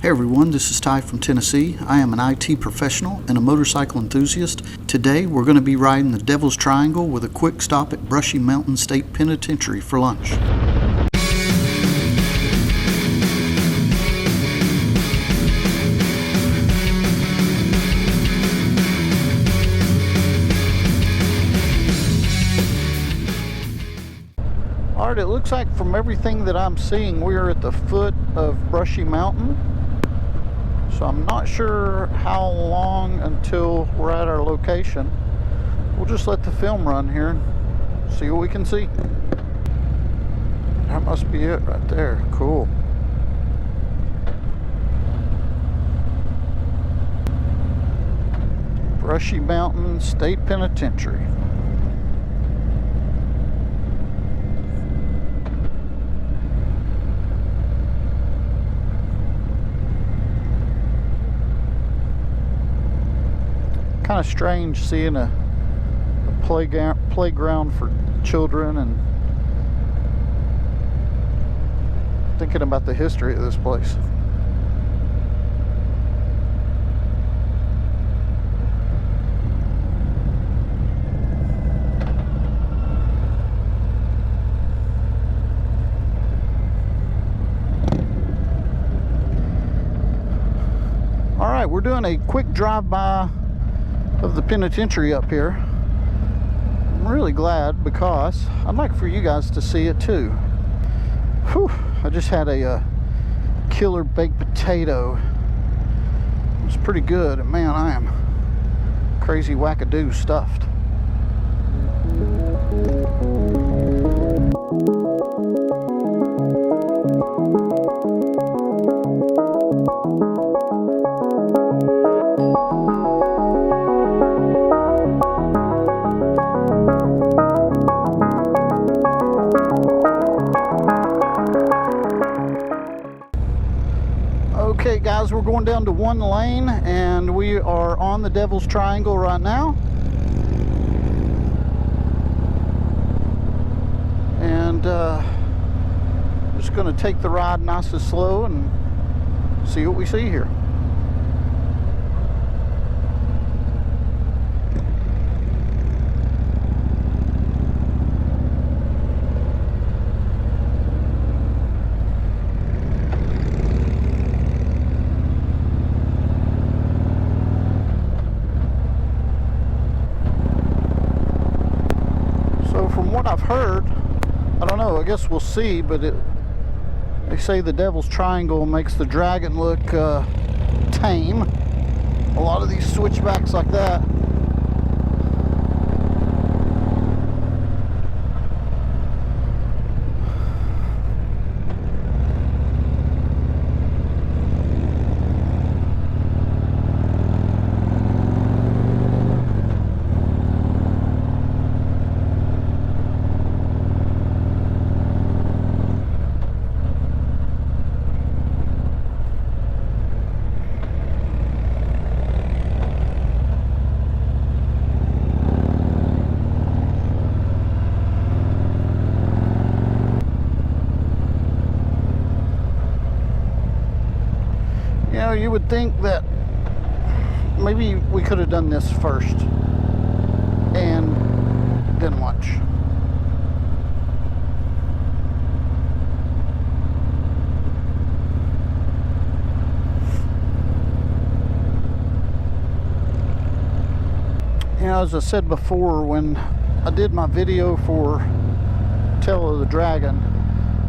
Hey everyone, this is Ty from Tennessee. I am an IT professional and a motorcycle enthusiast. Today we're going to be riding the Devil's Triangle with a quick stop at Brushy Mtn State Penitentiary for lunch. Alright, it looks like from everything that I'm seeing, we are at the foot of Brushy Mountain. So I'm not sure how long until we're at our location. We'll just let the film run here and see what we can see. That must be it right there. Cool. Brushy Mtn State Penitentiary. Kind of strange seeing a playground for children and thinking about the history of this place. All right, we're doing a quick drive-by of the penitentiary up here. I'm really glad because I'd like for you guys to see it too. Whew, I just had a killer baked potato. It was pretty good, and man, I am crazy wackadoo stuffed. Okay guys, we're going down to one lane and we are on the Devil's Triangle right now. And just going to take the ride nice and slow and see what we see here. From what I've heard, I don't know, I guess we'll see, but they say the Devil's Triangle makes the dragon look tame. A lot of these switchbacks like that. You know, you would think that maybe we could have done this first and then lunch. You know, as I said before, when I did my video for Tail of the Dragon,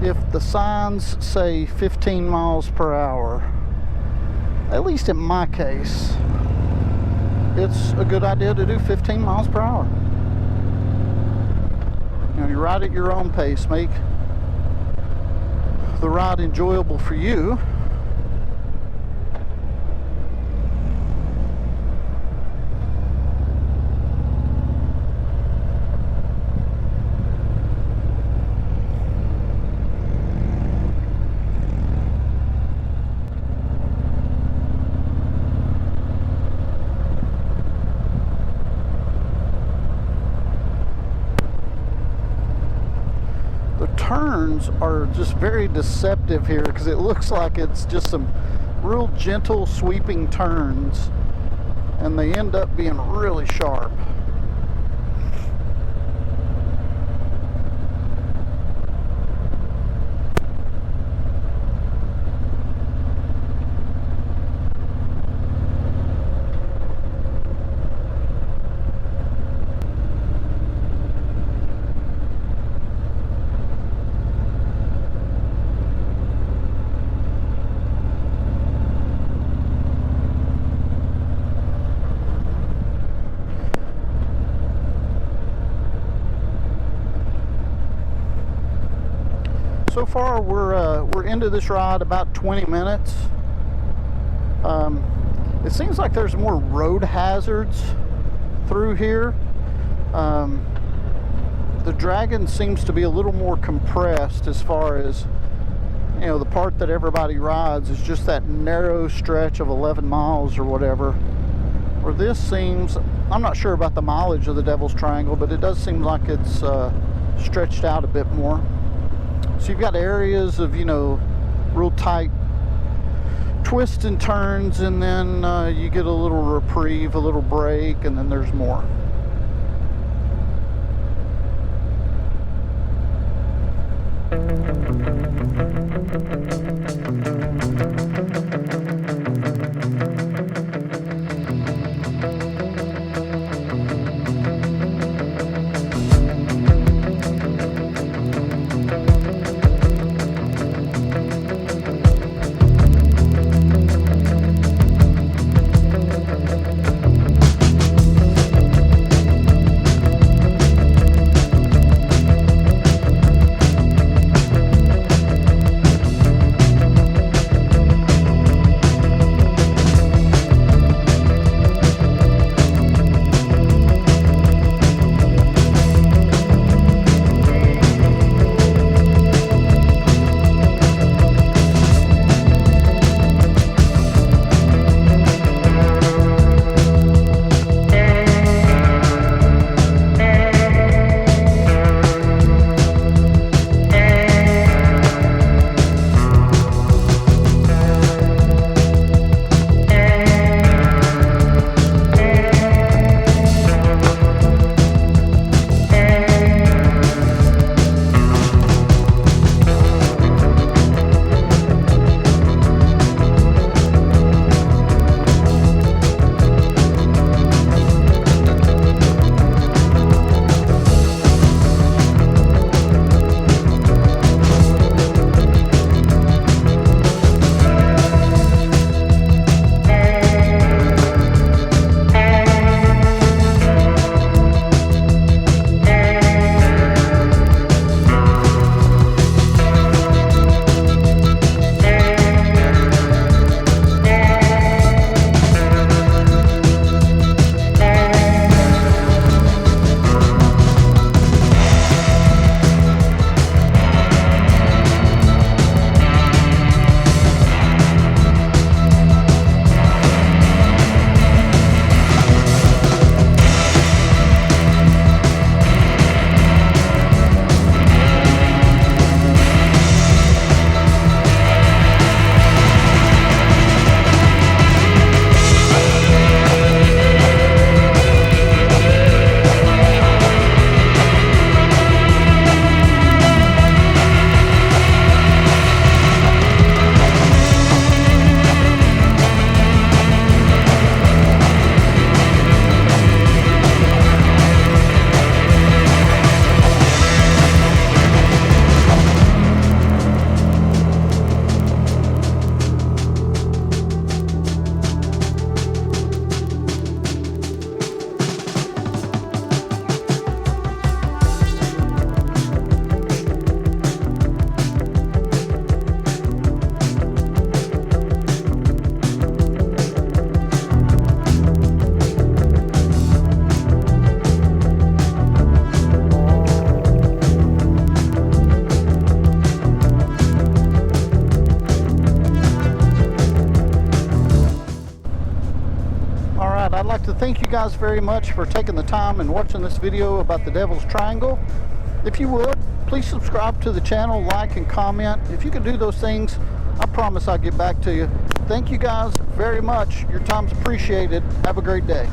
if the signs say 15 miles per hour, at least in my case, it's a good idea to do 15 miles per hour. You know, you ride at your own pace, make the ride enjoyable for you. turns are just very deceptive here because it looks like it's just some real gentle sweeping turns, and they end up being really sharp. So far, we're into this ride about 20 minutes. It seems like there's more road hazards through here. The Dragon seems to be a little more compressed as far as, you know, the part that everybody rides is just that narrow stretch of 11 miles or whatever. Where this seems, I'm not sure about the mileage of the Devil's Triangle, but it does seem like it's stretched out a bit more. So you've got areas of, you know, real tight twists and turns, and then you get a little reprieve, a little break, and then there's more. I'd like to thank you guys very much for taking the time and watching this video about the Devil's Triangle. If you would, please subscribe to the channel, like and comment. If you can do those things, I promise I'll get back to you. Thank you guys very much. Your time's appreciated. Have a great day.